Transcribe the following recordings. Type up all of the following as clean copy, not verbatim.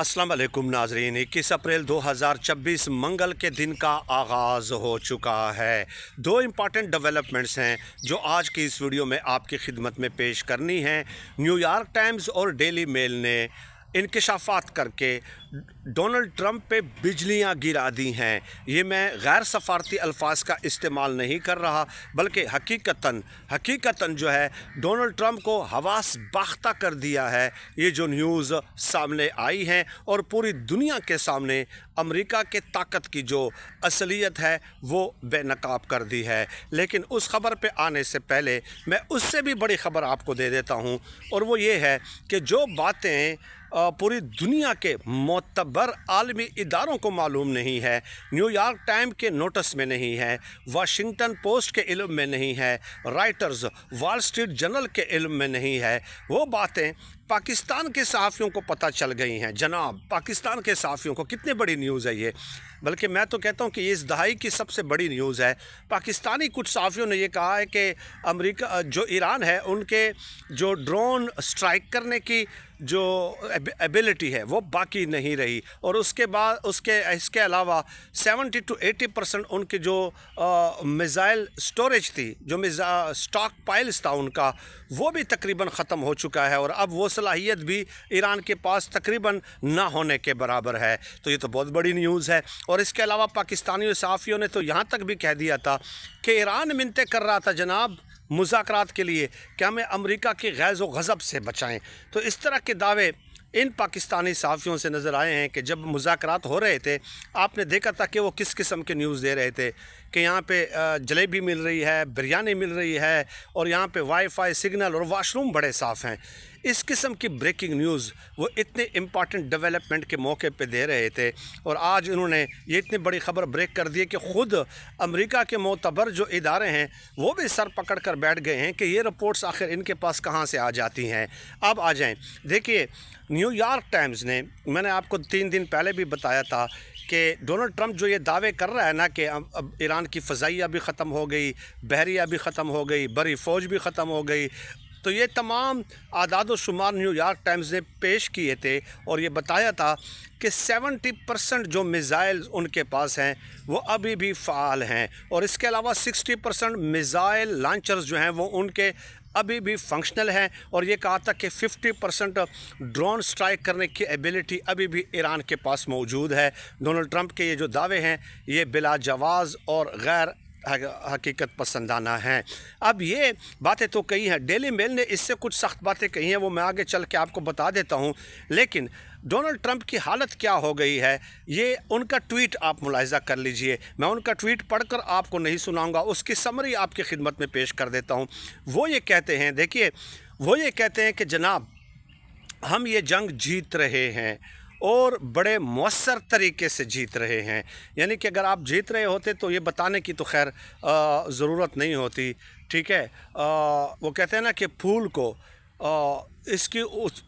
अस्सलाम वालेकुम नाजरीन। 21 अप्रैल 2026 मंगल के दिन का आगाज़ हो चुका है। दो इम्पॉर्टेंट डेवलपमेंट्स हैं जो आज की इस वीडियो में आपकी खिदमत में पेश करनी हैं। न्यूयॉर्क टाइम्स और डेली मेल ने इंकशाफात करके डोनाल्ड ट्रंप पे बिजलियां गिरा दी हैं। ये मैं गैर सफारती अल्फाज का इस्तेमाल नहीं कर रहा, बल्कि हकीकतन जो है डोनाल्ड ट्रंप को हवास बाख्ता कर दिया है। ये जो न्यूज़ सामने आई हैं और पूरी दुनिया के सामने अमेरिका के ताकत की जो असलियत है वो बेनकाब कर दी है। लेकिन उस ख़बर पे आने से पहले मैं उससे भी बड़ी ख़बर आपको दे देता हूँ, और वो ये है कि जो बातें पूरी दुनिया के मोतबर आलमी इदारों को मालूम नहीं है, न्यूयॉर्क टाइम के नोटिस में नहीं है, वाशिंगटन पोस्ट के इल्म में नहीं है, राइटर्स वॉल स्ट्रीट जर्नल के इल्म में नहीं है, वो बातें पाकिस्तान के सहाफ़ियों को पता चल गई हैं। जनाब, पाकिस्तान के सहाफ़ियों को कितनी बड़ी न्यूज़ है ये, बल्कि मैं तो कहता हूँ कि ये इस दहाई की सबसे बड़ी न्यूज़ है। पाकिस्तानी कुछ सहाफ़ियों ने ये कहा है कि अमेरिका जो ईरान है उनके जो ड्रोन स्ट्राइक करने की जो एबिलिटी है वो बाकी नहीं रही, और उसके बाद इसके अलावा 70 to 80% उनकी जो मिज़ाइल स्टोरेज थी, जो स्टॉक पाइल्स था उनका, वो भी तकरीबन ख़त्म हो चुका है, और अब वो सलाहियत भी ईरान के पास तकरीबन ना होने के बराबर है। तो ये तो बहुत बड़ी न्यूज़ है। और इसके अलावा पाकिस्तानी सहाफ़ियों ने तो यहाँ तक भी कह दिया था कि ईरान मिन्नतें कर रहा था जनाब मुज़ाकरात के लिए कि हमें अमेरिका की गैज़ व गज़ब से बचाएं। तो इस तरह के दावे इन पाकिस्तानी सहाफ़ियों से नज़र आए हैं कि जब मुज़ाकरात हो रहे थे आपने देखा था कि वो किस किस्म के न्यूज़ दे रहे थे कि यहाँ पे जलेबी मिल रही है, बिरयानी मिल रही है, और यहाँ पे वाईफाई सिग्नल और वाशरूम बड़े साफ़ हैं। इस किस्म की ब्रेकिंग न्यूज़ वो इतने इम्पॉर्टेंट डेवलपमेंट के मौके पे दे रहे थे, और आज उन्होंने ये इतनी बड़ी ख़बर ब्रेक कर दी है कि ख़ुद अमेरिका के मोतबर जो इदारे हैं वो भी सर पकड़ कर बैठ गए हैं कि ये रिपोर्ट्स आखिर इनके पास कहाँ से आ जाती हैं। अब आ जाएं, देखिए न्यूयॉर्क टाइम्स ने, मैंने आपको 3 दिन पहले भी बताया था कि डोनाल्ड ट्रंप जो ये दावे कर रहा है ना कि अब ईरान की फ़ज़ाइया भी ख़त्म हो गई, बहरिया भी ख़त्म हो गई, बड़ी फ़ौज भी ख़त्म हो गई, तो ये तमाम आदाद व शुमार न्यूयॉर्क टाइम्स ने पेश किए थे, और ये बताया था कि 70% जो मिज़ाइल उनके पास हैं वो अभी भी फ़ाल हैं, और इसके अलावा 60% मिज़ाइल लॉन्चर्स जो हैं वो उनके अभी भी फंक्शनल हैं, और ये कहा था कि 50% ड्रोन स्ट्राइक करने की एबिलिटी अभी भी ईरान के पास मौजूद है। डोनाल्ड ट्रंप के ये जो दावे हैं ये बिला जवाज़ और गैर हकीकत पसंदाना हैं। अब ये बातें तो कही हैं, डेली मेल ने इससे कुछ सख्त बातें कही हैं, वो मैं आगे चल के आपको बता देता हूँ। लेकिन डोनाल्ड ट्रंप की हालत क्या हो गई है, ये उनका ट्वीट आप मुलाहिज़ा कर लीजिए। मैं उनका ट्वीट पढ़कर आपको नहीं सुनाऊंगा, उसकी समरी आपकी खिदमत में पेश कर देता हूँ। वो ये कहते हैं, देखिए वो ये कहते हैं कि जनाब हम ये जंग जीत रहे हैं और बड़े मौसर तरीके से जीत रहे हैं। यानी कि अगर आप जीत रहे होते तो ये बताने की तो खैर ज़रूरत नहीं होती, ठीक है। वो कहते हैं ना कि फूल को इसकी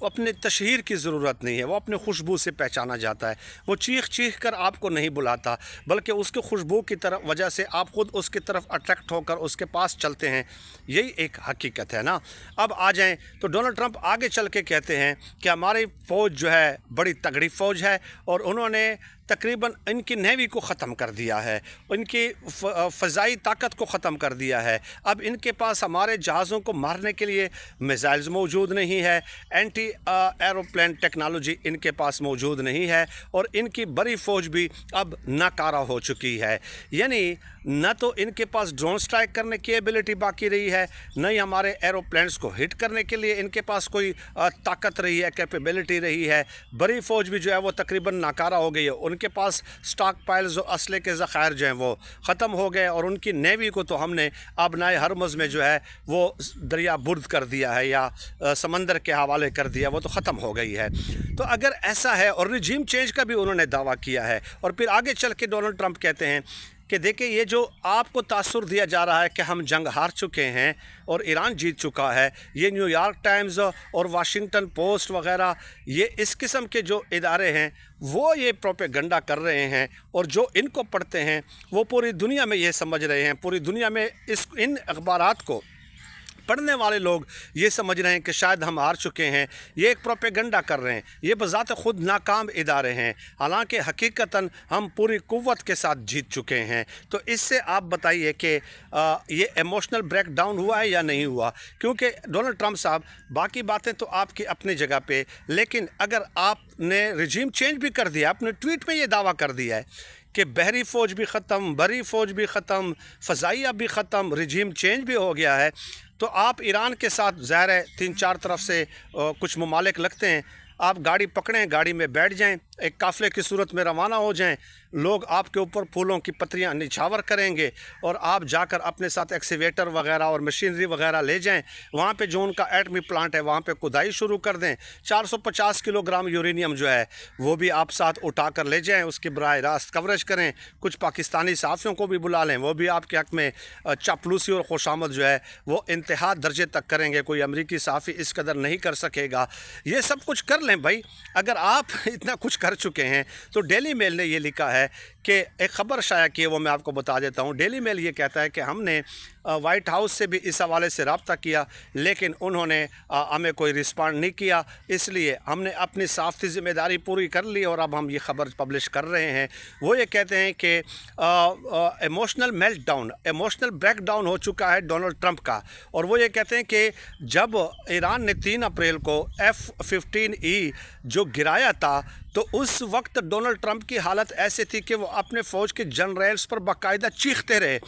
अपने तशहीर की ज़रूरत नहीं है, वो अपने खुशबू से पहचाना जाता है। वो चीख चीख कर आपको नहीं बुलाता, बल्कि उसके खुशबू की तरफ वजह से आप ख़ुद उसकी तरफ अट्रैक्ट होकर उसके पास चलते हैं। यही एक हकीकत है ना। अब आ जाएं तो डोनाल्ड ट्रंप आगे चल के कहते हैं कि हमारी फ़ौज जो है बड़ी तगड़ी फ़ौज है, और उन्होंने तकरीबन इनकी नेवी को ख़त्म कर दिया है, इनकी फ़ज़ाई ताकत को ख़त्म कर दिया है। अब इनके पास हमारे जहाज़ों को मारने के लिए मिसाइल्स मौजूद नहीं है, एंटी एरोप्लेन टेक्नोलॉजी इनके पास मौजूद नहीं है, और इनकी बड़ी फ़ौज भी अब नाकारा हो चुकी है। यानी न तो इनके पास ड्रोन स्ट्राइक करने की एबिलिटी बाकी रही है, न ही हमारे एरोप्लेन्स को हिट करने के लिए इनके पास कोई ताकत रही है, कैपेबिलिटी रही है। बड़ी फ़ौज भी जो है वो तकरीबन नाकारा हो गई है, उनके पास स्टॉक पाइल्स और असले के ज़ख़ायर जो हैं वो ख़त्म हो गए, और उनकी नेवी को तो हमने आबनाए हरमुज़ में जो है वो दरिया बुर्द कर दिया है या समंदर के हवाले कर दिया, वो तो ख़त्म हो गई है। तो अगर ऐसा है, और रिजीम चेंज का भी उन्होंने दावा किया है, और फिर आगे चल के डोनाल्ड ट्रंप कहते हैं कि देखिए ये जो आपको तासुर दिया जा रहा है कि हम जंग हार चुके हैं और ईरान जीत चुका है, ये न्यूयॉर्क टाइम्स और वाशिंगटन पोस्ट वगैरह ये इस किस्म के जो इदारे हैं वो ये प्रोपेगंडा कर रहे हैं, और जो इनको पढ़ते हैं वो पूरी दुनिया में ये समझ रहे हैं, पूरी दुनिया में इन अखबारात को पढ़ने वाले लोग ये समझ रहे हैं कि शायद हम हार चुके हैं, ये एक प्रोपेगेंडा कर रहे हैं, ये बज़ात खुद नाकाम इदारे हैं, हालांकि हकीकतन हम पूरी कुव्वत के साथ जीत चुके हैं। तो इससे आप बताइए कि ये इमोशनल ब्रेक डाउन हुआ है या नहीं हुआ? क्योंकि डोनाल्ड ट्रंप साहब, बाकी बातें तो आपकी अपनी जगह पे, लेकिन अगर आपने रिजीम चेंज भी कर दिया, अपने ट्वीट में ये दावा कर दिया है कि बहरी फ़ौज भी ख़त्म, बरी फ़ौज भी ख़त्म, फ़ज़ाइया भी ख़त्म, रिजीम चेंज भी हो गया है, तो आप ईरान के साथ ज़ाहिर है 3-4 तरफ से कुछ ममालिक लगते हैं, आप गाड़ी पकड़ें, गाड़ी में बैठ जाएं, एक काफ़िले की सूरत में रवाना हो जाएं, लोग आपके ऊपर फूलों की पत्तियां निछावर करेंगे और आप जाकर अपने साथ एक्सीवेटर वगैरह और मशीनरी वगैरह ले जाएं, वहाँ पे जो उनका एटमी प्लांट है वहाँ पे खुदाई शुरू कर दें, 450 किलोग्राम यूरेनियम जो है वो भी आप साथ उठा कर ले जाएं, उसकी बराह रास्त कवरेज करें, कुछ पाकिस्तानी सहाफ़ियों को भी बुला लें, वो भी आपके हक़ में चापलूसी और खुशामद जो है वो इंतहा दर्जे तक करेंगे, कोई अमरीकी सहाफ़ी इस कदर नहीं कर सकेगा। ये सब कुछ कर लें भाई, अगर आप इतना कुछ कर चुके हैं। तो डेली मेल ने ये लिखा है कि एक ख़बर शाया की है, वो मैं आपको बता देता हूँ। डेली मेल ये कहता है कि हमने वाइट हाउस से भी इस हवाले से रब्ता किया, लेकिन उन्होंने हमें कोई रिस्पॉन्ड नहीं किया, इसलिए हमने अपनी साफ़ी ज़िम्मेदारी पूरी कर ली और अब हम ये ख़बर पब्लिश कर रहे हैं। वो ये कहते हैं कि emotional melt down, emotional break down हो चुका है डोनाल्ड ट्रंप का, और वो ये कहते हैं कि जब ईरान ने 3 अप्रैल को F-15E जो गिराया था, तो उस वक्त डोनाल्ड ट्रंप की हालत ऐसी थी कि वो अपने फ़ौज के जनरल्स पर बाकायदा चीखते रहे,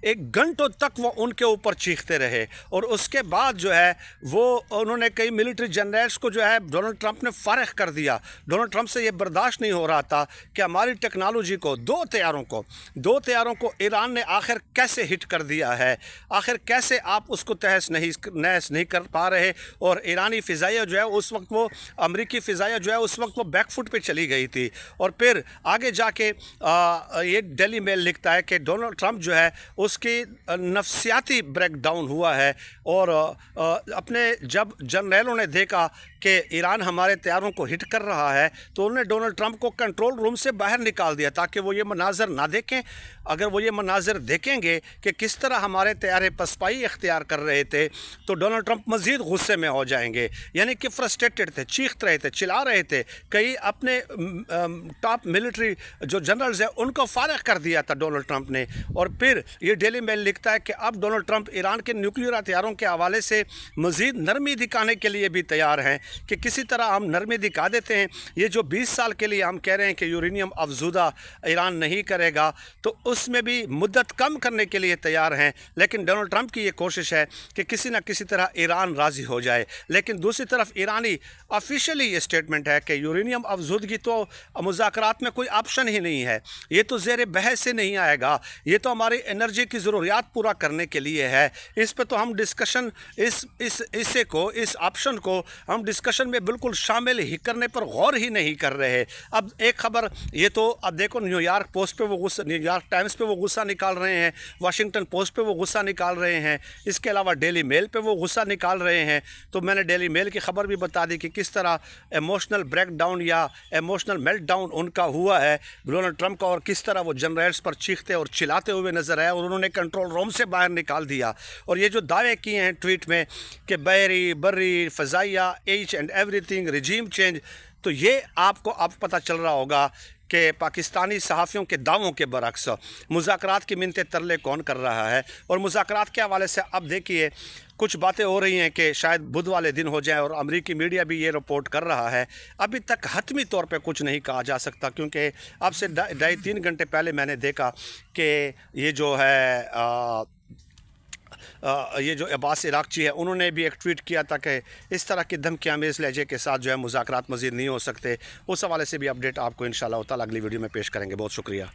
1 घंटों तक वो उनके ऊपर चीखते रहे, और उसके बाद जो है वो उन्होंने कई मिलिट्री जनरल्स को जो है डोनाल्ड ट्रंप ने फ़ारिग कर दिया। डोनाल्ड ट्रंप से ये बर्दाश्त नहीं हो रहा था कि हमारी टेक्नोलॉजी को, 2 तैयारों को ईरान ने आखिर कैसे हिट कर दिया है, आखिर कैसे आप उसको तहस नहीं कर पा रहे। और ईरानी फ़िज़ाइया जो है उस वक्त वो अमरीकी फ़िज़ाइया जो है उस वक्त वो बैकफुट पे चली गई थी। और फिर आगे जाके ये डेली मेल लिखता है कि डोनाल्ड ट्रंप जो है उसकी नफ्सियाती ब्रेक डाउन हुआ है, और अपने जब जनरलों ने देखा कि ईरान हमारे तैयारों को हिट कर रहा है, तो उन्होंने डोनाल्ड ट्रंप को कंट्रोल रूम से बाहर निकाल दिया ताकि वो ये मनाजर ना देखें। अगर वो ये मनाजर देखेंगे कि किस तरह हमारे तैयारे पसपाई इख्तियार कर रहे थे, तो डोनाल्ड ट्रंप मज़ीद गुस्से में हो जाएंगे, यानी कि फ्रस्ट्रेटेड थे, चीख रहे थे, चिल्ला रहे थे। कई अपने टॉप मिलिट्री जो जनरल्स हैं उनको फारिग कर दिया था डोनाल्ड ट्रंप ने। और फिर ये डेली मेल लिखता है कि अब डोनाल्ड ट्रंप ईरान के न्यूक्लियर हथियारों के हवाले से मज़ीद नरमी दिखाने के लिए भी तैयार हैं कि किसी तरह हम नरमी दिखा देते हैं। ये जो 20 साल के लिए हम कह रहे हैं कि यूरेनियम अफज़ूदा ईरान नहीं करेगा, तो उसमें भी मुद्दत कम करने के लिए तैयार हैं, लेकिन डोनाल्ड ट्रंप की ये कोशिश है कि किसी न किसी तरह ईरान राज़ी हो जाए। लेकिन दूसरी तरफ ईरानी ऑफिशियली ये स्टेटमेंट है कि यूरेनियम अफज़ूदगी तो मुज़ाकरात में कोई ऑप्शन ही नहीं है, ये तो ज़ेर बहस से नहीं आएगा, ये तो हमारी एनर्जी की ज़रूरियात पूरा करने के लिए है। इस पे तो हम डिस्कशन इस ऑप्शन को हम डिस्कशन में बिल्कुल शामिल ही करने पर गौर ही नहीं कर रहे। अब एक ख़बर ये तो अब देखो, न्यूयॉर्क पोस्ट पे वो गुस्सा, न्यूयॉर्क टाइम्स पे वो गुस्सा निकाल रहे हैं, वाशिंगटन पोस्ट पे वो गुस्सा निकाल रहे हैं, इसके अलावा डेली मेल पे वो गुस्सा निकाल रहे हैं। तो मैंने डेली मेल की ख़बर भी बता दी कि किस तरह इमोशनल ब्रेक डाउन या इमोशनल मेल्ट डाउन उनका हुआ है डोनाल्ड ट्रंप का, और किस तरह वो जनरल्स पर चीखते और चिल्लाते हुए नज़र आए और उन्होंने कंट्रोल रूम से बाहर निकाल दिया। और ये जो दावे किए हैं ट्वीट में कि बहरी बर्री फ़ज़ाइया each and everything regime change, तो ये आपको अब पता चल रहा होगा कि पाकिस्तानी सहाफ़ियों के दावों के बरक्स मुज़ाकरात की मिन्नतें तरले कौन कर रहा है। और मुज़ाकरात के हवाले से अब देखिए कुछ बातें हो रही हैं कि शायद बुध वाले दिन हो जाए, और अमरीकी मीडिया भी ये रिपोर्ट कर रहा है। अभी तक हतमी तौर पे कुछ नहीं कहा जा सकता, क्योंकि अब से 2.5-3 घंटे पहले मैंने देखा कि ये जो है ये जो अब्बास इराक़ची है, उन्होंने भी एक ट्वीट किया था कि इस तरह की धमकियामेज़ लहजे के साथ जो है मुज़ाकरात मज़ीद नहीं हो सकते। उस हवाले से भी अपडेट आपको इंशाअल्लाह ताला अगली वीडियो में पेश करेंगे। बहुत शुक्रिया।